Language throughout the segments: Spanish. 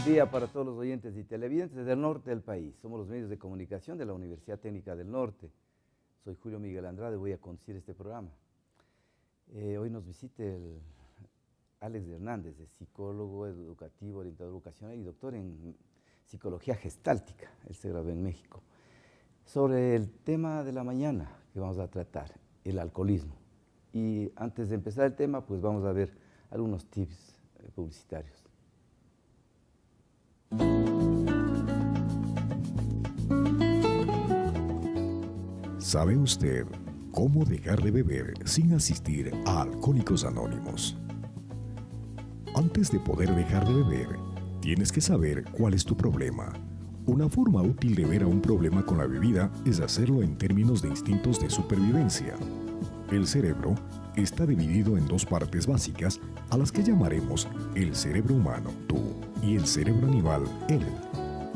Buen día para todos los oyentes y televidentes del norte del país. Somos los medios de comunicación de la Universidad Técnica del Norte. Soy Julio Miguel Andrade, voy a conducir este programa. Hoy nos visita el Alex Hernández, es psicólogo educativo, orientador vocacional y doctor en psicología gestáltica. Él se graduó en México. Sobre el tema de la mañana que vamos a tratar, el alcoholismo. Y antes de empezar el tema, pues vamos a ver algunos tips publicitarios. ¿Sabe usted cómo dejar de beber sin asistir a Alcohólicos Anónimos? Antes de poder dejar de beber, tienes que saber cuál es tu problema. Una forma útil de ver a un problema con la bebida es hacerlo en términos de instintos de supervivencia. El cerebro está dividido en dos partes básicas a las que llamaremos el cerebro humano, tú, y el cerebro animal, él.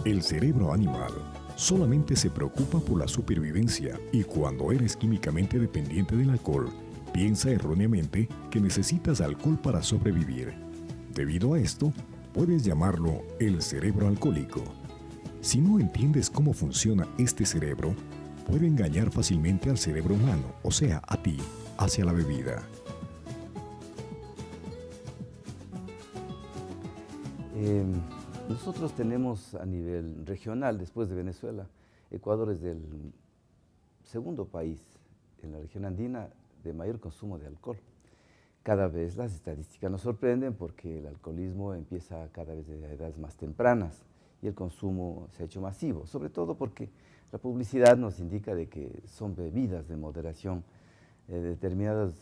El cerebro animal solamente se preocupa por la supervivencia y cuando eres químicamente dependiente del alcohol, piensa erróneamente que necesitas alcohol para sobrevivir. Debido a esto, puedes llamarlo el cerebro alcohólico. Si no entiendes cómo funciona este cerebro, puede engañar fácilmente al cerebro humano, o sea, a ti, hacia la bebida. Nosotros tenemos a nivel regional, después de Venezuela, Ecuador es el segundo país en la región andina de mayor consumo de alcohol. Cada vez las estadísticas nos sorprenden porque el alcoholismo empieza cada vez de edades más tempranas y el consumo se ha hecho masivo, sobre todo porque la publicidad nos indica de que son bebidas de moderación, determinadas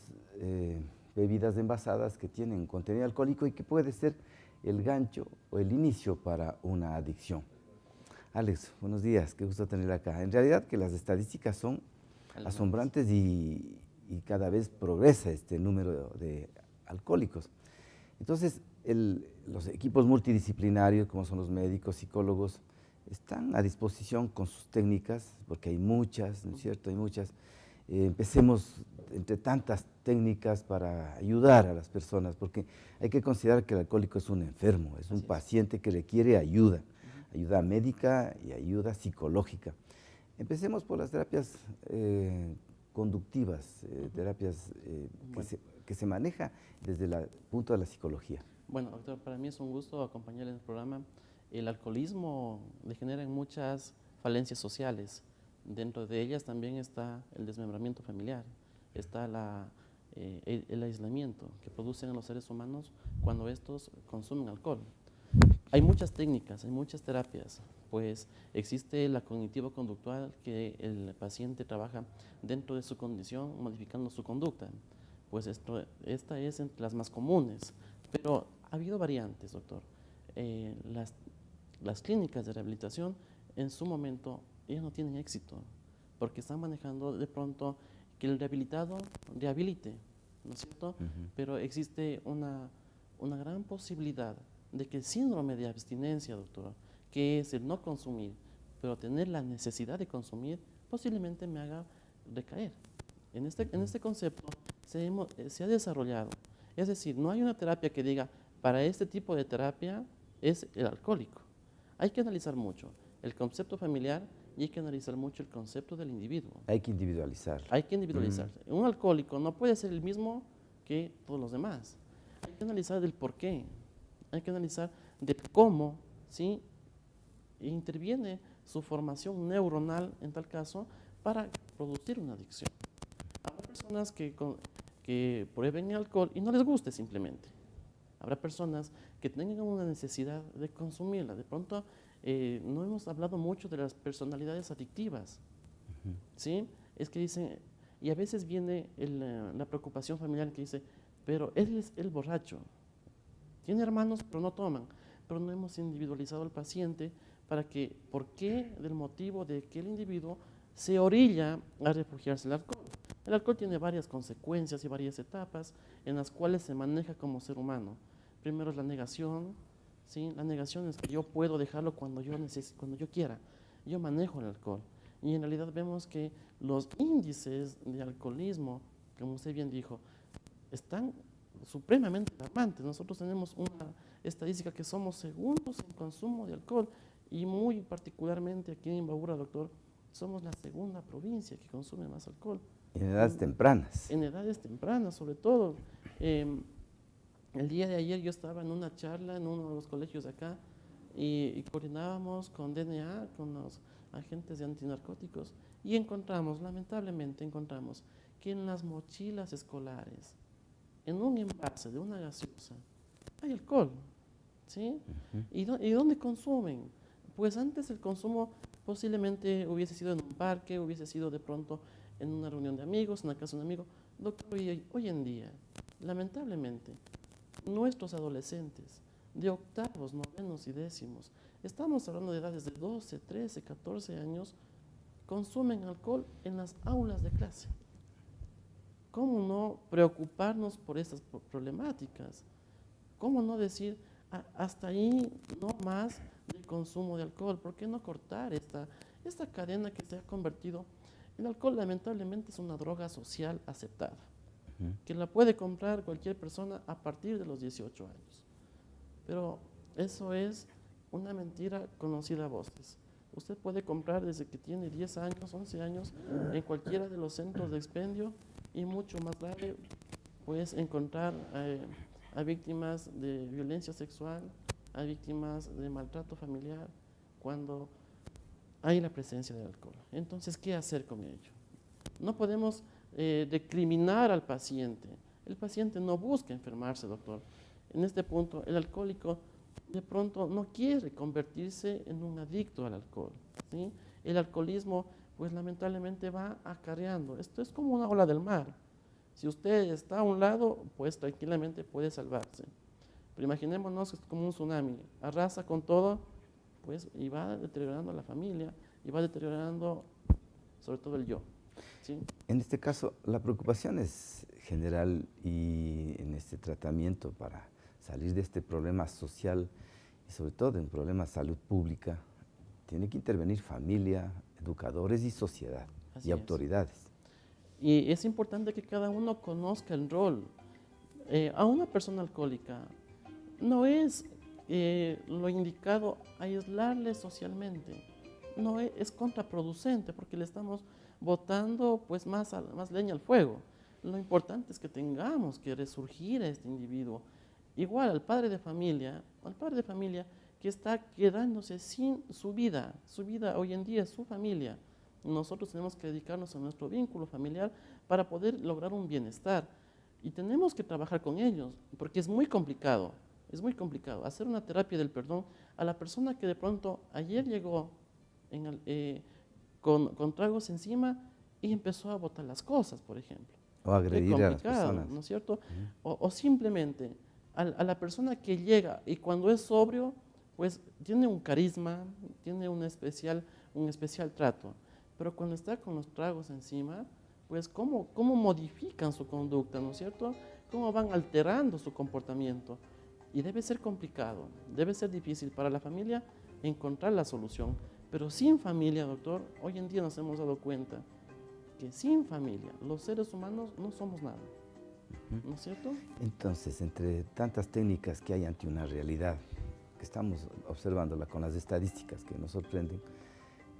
bebidas envasadas que tienen contenido alcohólico y que puede ser el gancho o el inicio para una adicción. Alex, buenos días, qué gusto tener acá. En realidad que las estadísticas son asombrantes y cada vez progresa este número de alcohólicos. Entonces, los equipos multidisciplinarios, como son los médicos, psicólogos, están a disposición con sus técnicas, porque hay muchas, ¿no es cierto? Hay muchas. Empecemos entre tantas técnicas para ayudar a las personas, porque hay que considerar que el alcohólico es un enfermo, es un paciente que requiere ayuda, ayuda médica y ayuda psicológica. Empecemos por las terapias conductivas, terapias que se maneja desde el punto de la psicología. Bueno, doctor, para mí es un gusto acompañarle en el programa. El alcoholismo degenera en muchas falencias sociales. Dentro de ellas también está el desmembramiento familiar, está el aislamiento que producen los seres humanos cuando estos consumen alcohol. Hay muchas técnicas, hay muchas terapias, pues existe la cognitivo-conductual que el paciente trabaja dentro de su condición modificando su conducta. Pues esta es entre las más comunes, pero ha habido variantes, doctor. Las clínicas de rehabilitación en su momento ellos no tienen éxito, porque están manejando de pronto que el rehabilitado rehabilite, ¿no es cierto? Pero existe una gran posibilidad de que el síndrome de abstinencia, doctor, que es el no consumir, pero tener la necesidad de consumir, posiblemente me haga recaer. En este concepto se ha desarrollado, es decir, no hay una terapia que diga, para este tipo de terapia es el alcohólico. Hay que analizar mucho el concepto familiar y hay que analizar mucho el concepto del individuo. Hay que individualizar. Hay que individualizar. Un alcohólico no puede ser el mismo que todos los demás. Hay que analizar del por qué. Hay que analizar de cómo, ¿sí?, interviene su formación neuronal, en tal caso, para producir una adicción. Habrá personas que prueben el alcohol y no les guste simplemente. Habrá personas que tengan una necesidad de consumirla. De pronto, no hemos hablado mucho de las personalidades adictivas, ¿sí? Es que dicen, y a veces viene la preocupación familiar que dice, pero él es el borracho, tiene hermanos pero no toman, pero no hemos individualizado al paciente para que, ¿por qué? Del motivo de que el individuo se orilla a refugiarse al alcohol. El alcohol tiene varias consecuencias y varias etapas en las cuales se maneja como ser humano. Primero es la negación, ¿sí? La negación es que yo puedo dejarlo cuando yo quiera. Yo manejo el alcohol. Y en realidad vemos que los índices de alcoholismo, como usted bien dijo, están supremamente alarmantes. Nosotros tenemos una estadística que somos segundos en consumo de alcohol y muy particularmente aquí en Imbabura, doctor, somos la segunda provincia que consume más alcohol. En edades tempranas. En edades tempranas, sobre todo. El día de ayer yo estaba en una charla en uno de los colegios de acá y coordinábamos con DNA, con los agentes de antinarcóticos, y lamentablemente encontramos que en las mochilas escolares, en un envase de una gaseosa, hay alcohol, ¿sí? ¿Y dónde consumen? Pues antes el consumo posiblemente hubiese sido en un parque, hubiese sido de pronto en una reunión de amigos, en la casa de un amigo. Doctor, hoy en día, lamentablemente, nuestros adolescentes de octavos, novenos y décimos, estamos hablando de edades de 12, 13, 14 años, consumen alcohol en las aulas de clase. ¿Cómo no preocuparnos por estas problemáticas? ¿Cómo no decir, hasta ahí no más del consumo de alcohol? ¿Por qué no cortar esta cadena que se ha convertido? El alcohol lamentablemente es una droga social aceptada, que la puede comprar cualquier persona a partir de los 18 años. Pero eso es una mentira conocida a voces. Usted puede comprar desde que tiene 10 años, 11 años, en cualquiera de los centros de expendio, y mucho más grave, puedes encontrar a víctimas de violencia sexual, a víctimas de maltrato familiar, cuando hay la presencia del alcohol. Entonces, ¿qué hacer con ello? No podemos recriminar al paciente. El paciente no busca enfermarse, doctor. En este punto, el alcohólico de pronto no quiere convertirse en un adicto al alcohol, ¿sí? El alcoholismo, pues lamentablemente va acarreando. Esto es como una ola del mar. Si usted está a un lado, pues tranquilamente puede salvarse. Pero imaginémonos que es como un tsunami, arrasa con todo, pues, y va deteriorando a la familia, y va deteriorando sobre todo el yo, ¿sí? En este caso, la preocupación es general y en este tratamiento para salir de este problema social y sobre todo de un problema de salud pública, tiene que intervenir familia, educadores y sociedad y autoridades. Y es importante que cada uno conozca el rol. A una persona alcohólica no es lo indicado aislarle socialmente, no es contraproducente porque le estamos botando pues más leña al fuego. Lo importante es que tengamos que resurgir a este individuo. Igual al padre de familia que está quedándose sin su vida hoy en día es su familia. Nosotros tenemos que dedicarnos a nuestro vínculo familiar para poder lograr un bienestar. Y tenemos que trabajar con ellos, porque es muy complicado hacer una terapia del perdón a la persona que de pronto ayer llegó con tragos encima y empezó a botar las cosas, por ejemplo. O agredir a las personas. ¿No es cierto? O simplemente a la persona que llega y cuando es sobrio, pues tiene un carisma, tiene un especial trato. Pero cuando está con los tragos encima, pues cómo modifican su conducta, ¿no es cierto? Cómo van alterando su comportamiento. Y debe ser complicado, debe ser difícil para la familia encontrar la solución. Pero sin familia, doctor, hoy en día nos hemos dado cuenta que sin familia los seres humanos no somos nada, ¿no es cierto? Entonces, entre tantas técnicas que hay ante una realidad, que estamos observándola con las estadísticas que nos sorprenden,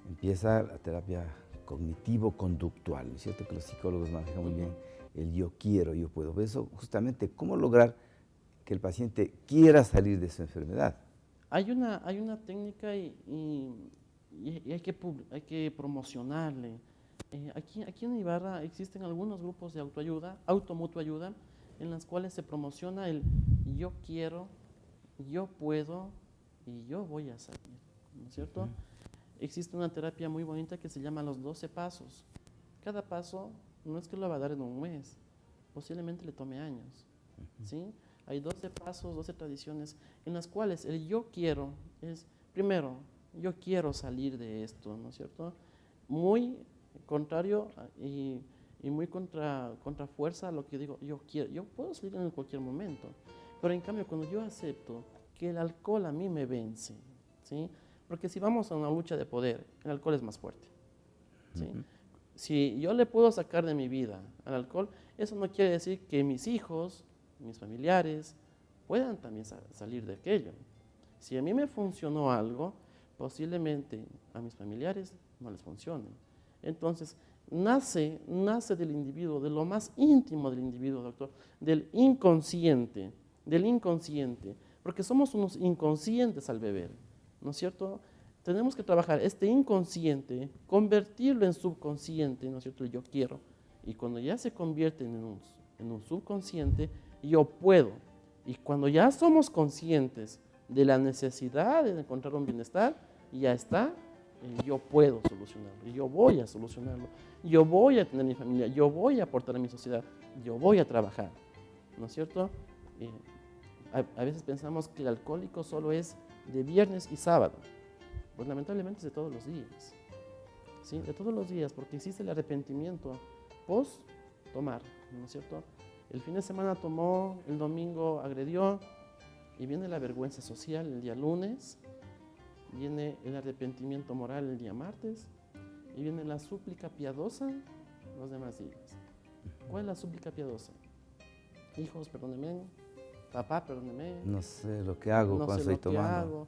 empieza la terapia cognitivo-conductual, ¿no es cierto? Que los psicólogos manejan muy bien el yo quiero, yo puedo. Eso justamente, ¿cómo lograr que el paciente quiera salir de su enfermedad? Hay una técnica y hay que promocionarle. Aquí en Ibarra existen algunos grupos de autoayuda, automutuayuda, en las cuales se promociona el yo quiero, yo puedo y yo voy a salir, ¿no es cierto? Existe una terapia muy bonita que se llama los 12 pasos. Cada paso no es que lo va a dar en un mes, posiblemente le tome años, ¿sí? Hay 12 pasos, 12 tradiciones en las cuales el yo quiero es, primero, yo quiero salir de esto, ¿no es cierto? Muy contrario y muy contra fuerza a lo que digo, yo quiero, yo puedo salir en cualquier momento, pero en cambio cuando yo acepto que el alcohol a mí me vence, ¿sí? Porque si vamos a una lucha de poder, el alcohol es más fuerte, ¿sí? Si yo le puedo sacar de mi vida al alcohol, eso no quiere decir que mis hijos, mis familiares, puedan también salir de aquello. Si a mí me funcionó algo, posiblemente a mis familiares no les funcione. Entonces, nace del individuo, de lo más íntimo del individuo, doctor, del inconsciente, porque somos unos inconscientes al beber, ¿no es cierto? Tenemos que trabajar este inconsciente, convertirlo en subconsciente, ¿no es cierto? El yo quiero. Y cuando ya se convierte en un subconsciente, yo puedo. Y cuando ya somos conscientes de la necesidad de encontrar un bienestar, ya está, yo puedo solucionarlo, yo voy a solucionarlo, yo voy a tener mi familia, yo voy a aportar a mi sociedad, yo voy a trabajar, ¿no es cierto? A veces pensamos que el alcohólico solo es de viernes y sábado, pues lamentablemente es de todos los días, ¿sí? De todos los días, porque existe el arrepentimiento post tomar, ¿no es cierto? El fin de semana tomó, el domingo agredió, y viene la vergüenza social el día lunes, viene el arrepentimiento moral el día martes, y viene la súplica piadosa los demás días. ¿Cuál es la súplica piadosa? Hijos, perdónenme. Papá, perdónenme. No sé lo que hago cuando estoy tomando.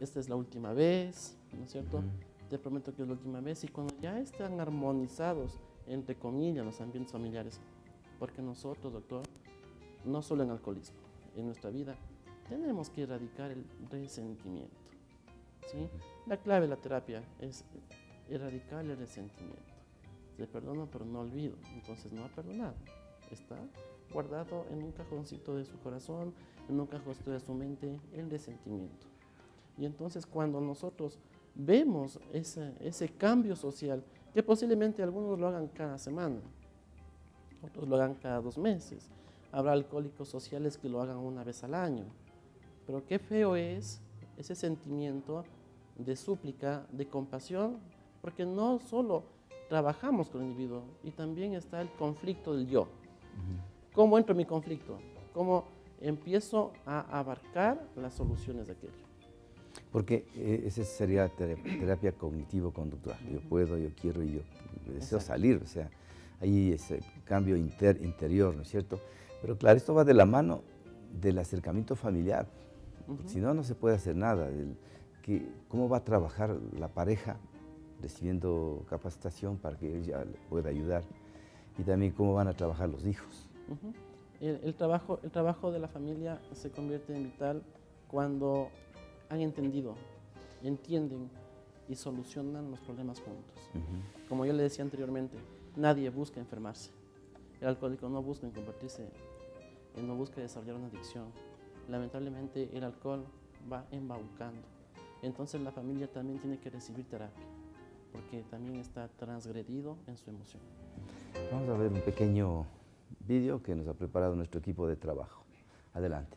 Esta es la última vez, ¿no es cierto? Te prometo que es la última vez. Y cuando ya están armonizados, entre comillas, los ambientes familiares, porque nosotros, doctor, no solo en alcoholismo, en nuestra vida, tenemos que erradicar el resentimiento, ¿sí? La clave de la terapia es erradicar el resentimiento. Te perdono, pero no olvido. Entonces no ha perdonado. Está guardado en un cajoncito de su corazón, en un cajoncito de su mente, el resentimiento. Y entonces cuando nosotros vemos ese cambio social, que posiblemente algunos lo hagan cada semana, otros lo hagan cada 2 meses, habrá alcohólicos sociales que lo hagan una vez al año, pero qué feo es ese sentimiento de súplica, de compasión, porque no solo trabajamos con el individuo, y también está el conflicto del yo. ¿Cómo entro en mi conflicto? ¿Cómo empiezo a abarcar las soluciones de aquello? Porque esa sería terapia cognitivo-conductual. Yo puedo, yo quiero y yo deseo salir. O sea, hay ese cambio interior, ¿no es cierto? Pero claro, esto va de la mano del acercamiento familiar. Si no, no se puede hacer nada. ¿Cómo va a trabajar la pareja recibiendo capacitación para que ella le pueda ayudar? Y también cómo van a trabajar los hijos. El trabajo de la familia se convierte en vital cuando han entendido, entienden y solucionan los problemas juntos. Como yo le decía anteriormente, nadie busca enfermarse. El alcohólico no busca convertirse, no busca desarrollar una adicción. Lamentablemente el alcohol va embaucando. Entonces la familia también tiene que recibir terapia, porque también está transgredido en su emoción. Vamos a ver un pequeño vídeo que nos ha preparado nuestro equipo de trabajo. Adelante.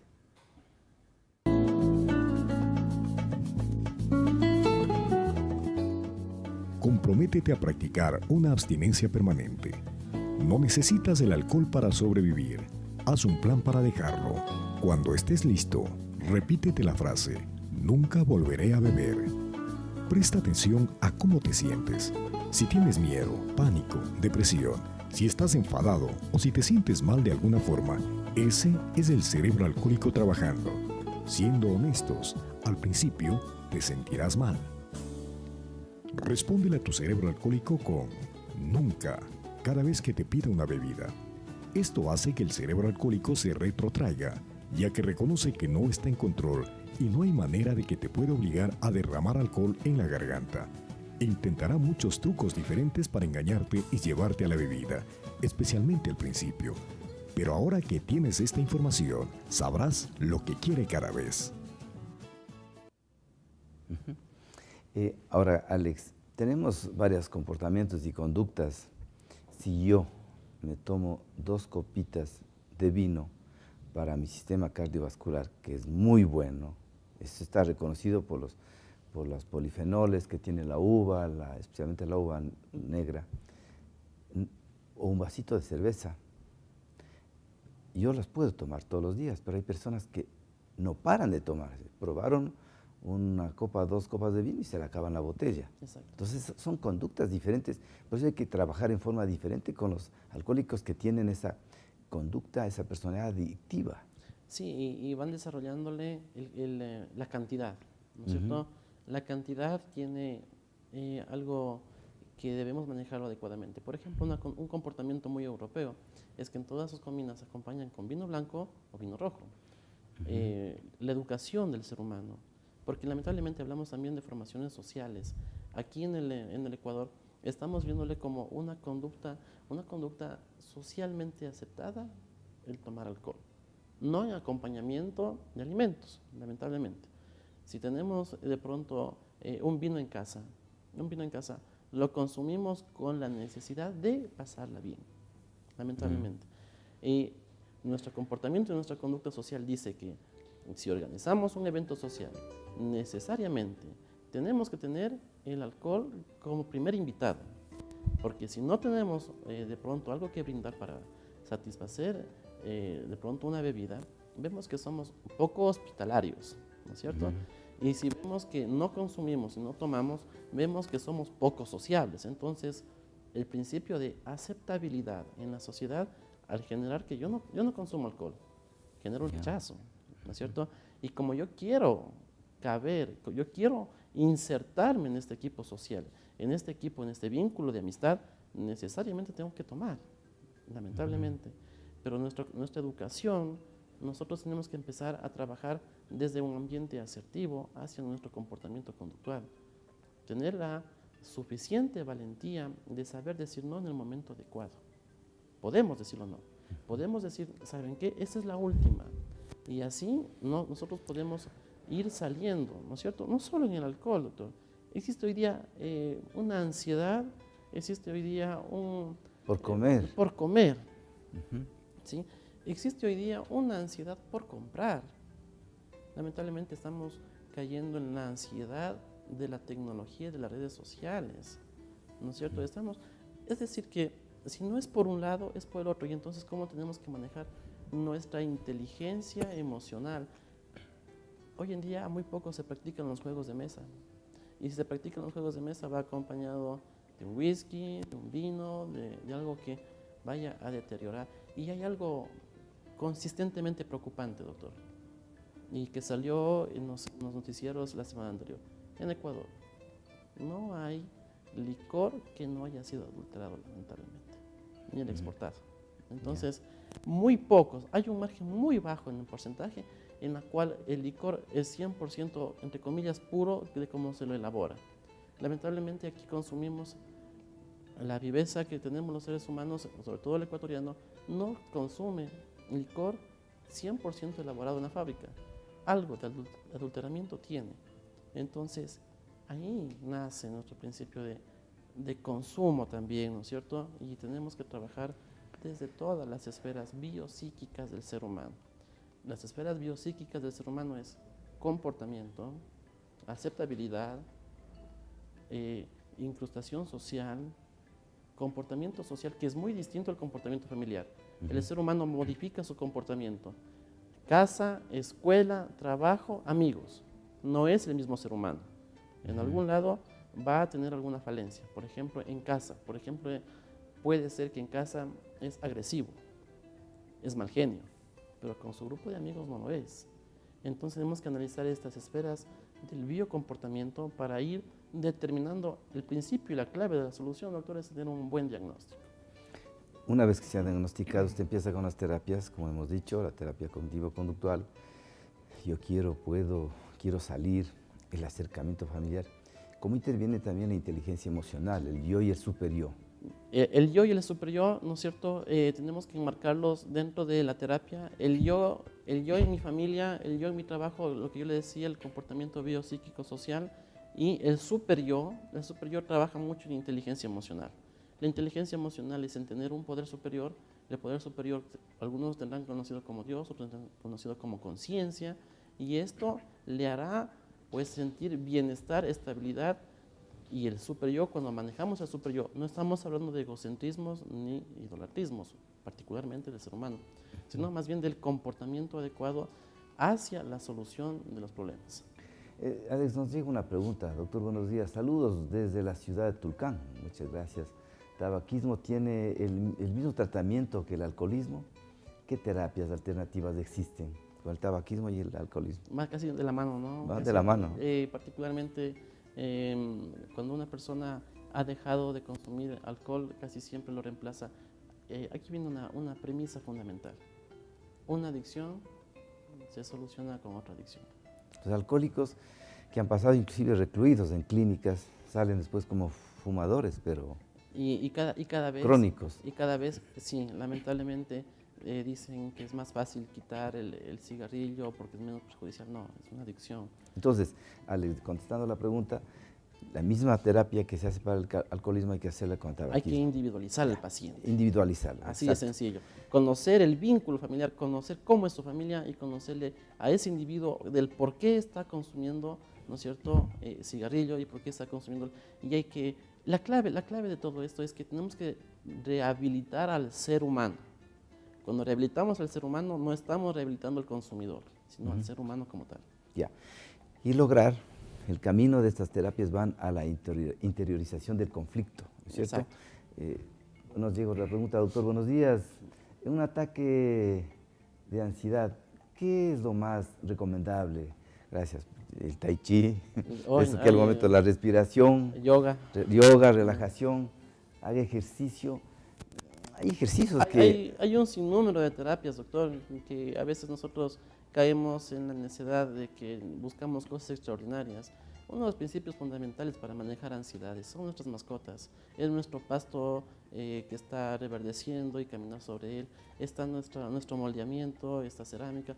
Comprométete a practicar una abstinencia permanente. No necesitas el alcohol para sobrevivir. Haz un plan para dejarlo. Cuando estés listo, repítete la frase: nunca volveré a beber. Presta atención a cómo te sientes. Si tienes miedo, pánico, depresión, si estás enfadado o si te sientes mal de alguna forma, ese es el cerebro alcohólico trabajando. Siendo honestos, al principio te sentirás mal. Respóndele a tu cerebro alcohólico con nunca cada vez que te pida una bebida. Esto hace que el cerebro alcohólico se retrotraiga, ya que reconoce que no está en control y no hay manera de que te pueda obligar a derramar alcohol en la garganta. Intentará muchos trucos diferentes para engañarte y llevarte a la bebida, especialmente al principio. Pero ahora que tienes esta información, sabrás lo que quiere cada vez. Ahora, Alex, tenemos varios comportamientos y conductas. Si yo me tomo 2 copitas de vino para mi sistema cardiovascular, que es muy bueno, eso está reconocido por los polifenoles que tiene la uva, especialmente la uva negra, o un vasito de cerveza. Yo las puedo tomar todos los días, pero hay personas que no paran de tomar. Probaron una copa, 2 copas de vino y se le acaban la botella. Exacto. Entonces son conductas diferentes. Por eso hay que trabajar en forma diferente con los alcohólicos que tienen esa conducta, esa personalidad adictiva. Sí, y van desarrollándole la cantidad, ¿no es cierto? La cantidad tiene algo que debemos manejarlo adecuadamente. Por ejemplo, un comportamiento muy europeo es que en todas sus comidas se acompañan con vino blanco o vino rojo. La educación del ser humano, porque lamentablemente hablamos también de formaciones sociales. Aquí en el Ecuador estamos viéndole como una conducta socialmente aceptada el tomar alcohol, no en acompañamiento de alimentos, lamentablemente. Si tenemos de pronto un vino en casa, lo consumimos con la necesidad de pasarla bien, lamentablemente. Y nuestro comportamiento y nuestra conducta social dice que si organizamos un evento social, necesariamente tenemos que tener el alcohol como primer invitado, porque si no tenemos de pronto algo que brindar para satisfacer de pronto una bebida, vemos que somos poco hospitalarios, ¿no es cierto? Y si vemos que no consumimos y no tomamos, vemos que somos poco sociables. Entonces, el principio de aceptabilidad en la sociedad, al generar que yo no consumo alcohol, genera un rechazo, ¿no es cierto? Y como yo quiero caber, yo quiero insertarme en este equipo social, en este equipo, en este vínculo de amistad, necesariamente tengo que tomar, lamentablemente. Pero nuestra educación, nosotros tenemos que empezar a trabajar desde un ambiente asertivo hacia nuestro comportamiento conductual. Tener la suficiente valentía de saber decir no en el momento adecuado. Podemos decirlo no. Podemos decir, ¿saben qué? Esta es la última. Y así nosotros podemos ir saliendo, ¿no es cierto? No solo en el alcohol, doctor. Existe hoy día una ansiedad, existe hoy día un... Por comer. Por comer. ¿Sí? Existe hoy día una ansiedad por comprar. Lamentablemente estamos cayendo en la ansiedad de la tecnología y de las redes sociales, ¿no es cierto? Es decir que si no es por un lado, es por el otro. Y entonces, ¿cómo tenemos que manejar nuestra inteligencia emocional? Hoy en día muy poco se practican los juegos de mesa. Y si se practican los juegos de mesa va acompañado de un whisky, de un vino, de algo que vaya a deteriorar. Y hay algo consistentemente preocupante, doctor, y que salió en los noticieros la semana anterior. En Ecuador no hay licor que no haya sido adulterado, lamentablemente, ni el exportado. Entonces, muy pocos, hay un margen muy bajo en el porcentaje en la cual el licor es 100%, entre comillas, puro de cómo se lo elabora. Lamentablemente aquí consumimos la viveza que tenemos los seres humanos, sobre todo el ecuatoriano, no consume licor 100% elaborado en la fábrica. Algo de adulteramiento tiene. Entonces, ahí nace nuestro principio de consumo también, ¿no es cierto? Y tenemos que trabajar desde todas las esferas biopsíquicas del ser humano. Las esferas biopsíquicas del ser humano es comportamiento, aceptabilidad, incrustación social, comportamiento social, que es muy distinto al comportamiento familiar. El ser humano modifica su comportamiento. Casa, escuela, trabajo, amigos. No es el mismo ser humano. En algún lado va a tener alguna falencia. Por ejemplo, en casa. Por ejemplo, puede ser que en casa es agresivo, es mal genio, pero con su grupo de amigos no lo es. Entonces tenemos que analizar estas esferas del biocomportamiento para ir determinando el principio y la clave de la solución, doctor, es tener un buen diagnóstico. Una vez que se ha diagnosticado, usted empieza con las terapias, como hemos dicho, la terapia cognitivo-conductual. Yo quiero salir, el acercamiento familiar. ¿Cómo interviene también la inteligencia emocional, el yo y el super yo? El yo y el super yo, ¿no es cierto? Tenemos que enmarcarlos dentro de la terapia. El yo en mi familia, el yo en mi trabajo, lo que yo le decía, el comportamiento biopsíquico social, y el super yo trabaja mucho en inteligencia emocional. La inteligencia emocional es en tener un poder superior. El poder superior, algunos tendrán conocido como Dios, otros tendrán conocido como conciencia, y esto le hará pues sentir bienestar, estabilidad. Y el superyo, cuando manejamos el superyo, no estamos hablando de egocentrismos ni idolatrismos, particularmente del ser humano, sino más bien del comportamiento adecuado hacia la solución de los problemas. Alex, nos llega una pregunta. Doctor, buenos días. Saludos desde la ciudad de Tulcán. Muchas gracias. ¿Tabaquismo tiene el mismo tratamiento que el alcoholismo? ¿Qué terapias alternativas existen? con el tabaquismo y el alcoholismo. Más casi de la mano, ¿no? Van de la mano. Particularmente cuando una persona ha dejado de consumir alcohol, casi siempre lo reemplaza. Aquí viene una premisa fundamental. Una adicción se soluciona con otra adicción. Los alcohólicos que han pasado inclusive recluidos en clínicas salen después como fumadores, pero Y cada vez... crónicos. Y cada vez, sí, lamentablemente dicen que es más fácil quitar el cigarrillo porque es menos perjudicial. No, es una adicción. Entonces, Alex, contestando la pregunta, la misma terapia que se hace para el alcoholismo hay que hacerla con el Hay que tabaquismo. individualizar al paciente. Individualizarla. Así de exacto. sencillo. Conocer el vínculo familiar, conocer cómo es su familia y conocerle a ese individuo del por qué está consumiendo, ¿no es cierto?, cigarrillo y por qué está consumiendo. Y hay que, la clave de todo esto es que tenemos que rehabilitar al ser humano. Cuando rehabilitamos al ser humano, no estamos rehabilitando al consumidor, sino al ser humano como tal. Ya. Y lograr, el camino de estas terapias van a la interiorización del conflicto, ¿no es cierto? Exacto. Nos llegó la pregunta, doctor, buenos días. En un ataque de ansiedad, ¿qué es lo más recomendable? Gracias. El tai chi, es aquel momento, la respiración, Yoga. yoga, relajación, haga ejercicio. Hay ejercicios que... Hay un sinnúmero de terapias, doctor, que a veces nosotros caemos en la necesidad de que buscamos cosas extraordinarias. Uno de los principios fundamentales para manejar ansiedades son nuestras mascotas. Es nuestro pasto que está reverdeciendo y caminar sobre él. Está nuestro moldeamiento, esta cerámica.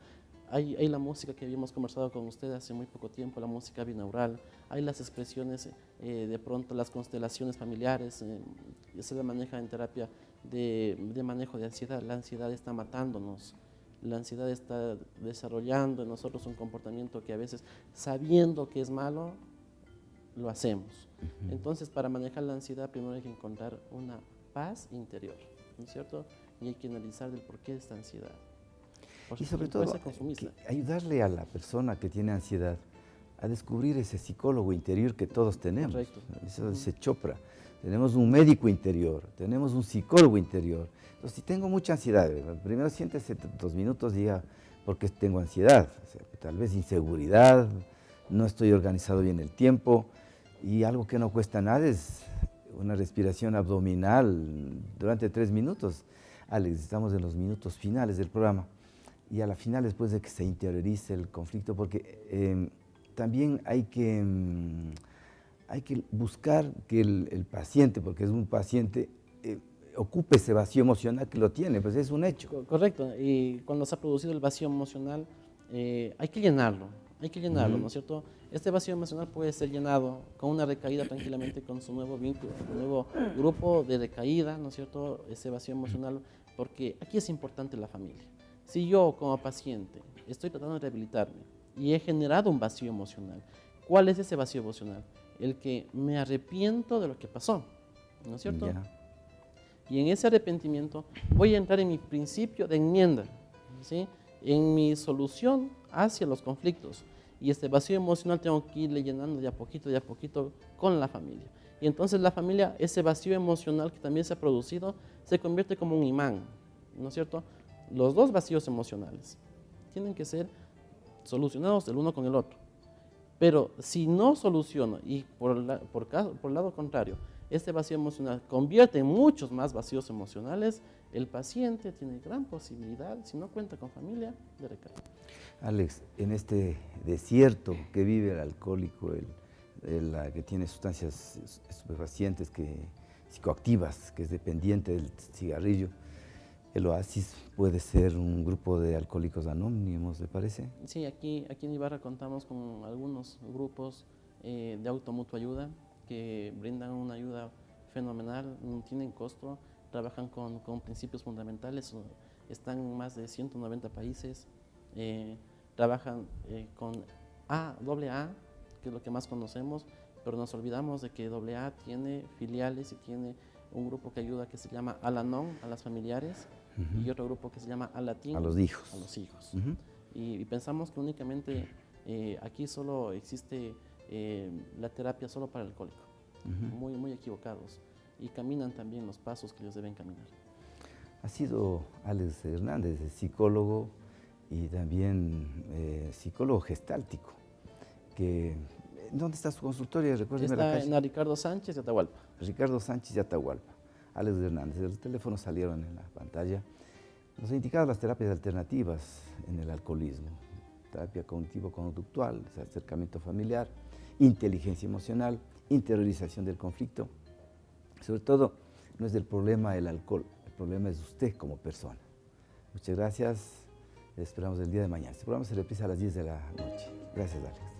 Hay la música que habíamos conversado con usted hace muy poco tiempo, la música binaural. Hay las expresiones, de pronto las constelaciones familiares. Se le maneja en terapia de manejo de ansiedad. La ansiedad está matándonos. La ansiedad está desarrollando en nosotros un comportamiento que a veces, sabiendo que es malo, lo hacemos. Entonces, para manejar la ansiedad, primero hay que encontrar una paz interior, ¿no es cierto? Y hay que analizar el porqué de esta ansiedad. Y sobre Puede todo, ser consumista. ayudarle a la persona que tiene ansiedad a descubrir ese psicólogo interior que todos tenemos. Correcto. Eso dice Chopra. Tenemos un médico interior, tenemos un psicólogo interior. Entonces, si tengo mucha ansiedad, primero siéntese 2 minutos y diga, ¿por qué tengo ansiedad? O sea, tal vez inseguridad, no estoy organizado bien el tiempo, y algo que no cuesta nada es una respiración abdominal durante 3 minutos. Alex, estamos en los minutos finales del programa, y a la final, después de que se interiorice el conflicto, porque también hay que buscar que el paciente, porque es un paciente, ocupe ese vacío emocional que lo tiene, pues es un hecho. Correcto, y cuando se ha producido el vacío emocional, hay que llenarlo, ¿no es cierto? Este vacío emocional puede ser llenado con una recaída tranquilamente con su nuevo vínculo, un nuevo grupo de recaída, ¿no es cierto? Ese vacío emocional, porque aquí es importante la familia. Si yo como paciente estoy tratando de rehabilitarme y he generado un vacío emocional, ¿cuál es ese vacío emocional? El que me arrepiento de lo que pasó, ¿no es cierto? Ya. Y en ese arrepentimiento voy a entrar en mi principio de enmienda, ¿sí?, en mi solución hacia los conflictos. Y este vacío emocional tengo que irle llenando de a poquito con la familia. Y entonces la familia, ese vacío emocional que también se ha producido, se convierte como un imán, ¿no es cierto? Los dos vacíos emocionales tienen que ser solucionados el uno con el otro. Pero si no soluciono y por lado contrario, este vacío emocional convierte en muchos más vacíos emocionales, el paciente tiene gran posibilidad, si no cuenta con familia, de recaer. Alex, en este desierto que vive el alcohólico, el que tiene sustancias estupefacientes, psicoactivas, que es dependiente del cigarrillo, el Oasis puede ser un grupo de alcohólicos anónimos, ¿le parece? Sí, aquí en Ibarra contamos con algunos grupos de automutua ayuda que brindan una ayuda fenomenal, no tienen costo, trabajan con principios fundamentales, están en más de 190 países, trabajan con AA, que es lo que más conocemos, pero nos olvidamos de que AA tiene filiales y tiene un grupo que ayuda que se llama Alanon, a las familiares, y otro grupo que se llama Alatín, A los hijos. a los hijos. Y pensamos que únicamente aquí solo existe la terapia solo para el alcohólico. Muy equivocados. Y caminan también los pasos que ellos deben caminar. Ha sido Alex Hernández, psicólogo y también psicólogo gestáltico. ¿Dónde está su consultorio? Recuérdeme la Está calle. en la Ricardo Sánchez de Atahualpa. Ricardo Sánchez de Atahualpa. Alex Hernández. Los teléfonos salieron en la pantalla. Nos ha indicado las terapias alternativas en el alcoholismo. Terapia cognitivo-conductual, acercamiento familiar, inteligencia emocional, interiorización del conflicto. Sobre todo, no es del problema el alcohol, el problema es usted como persona. Muchas gracias. Esperamos el día de mañana. Este programa se reprisa a las 10 de la noche. Gracias, Alex.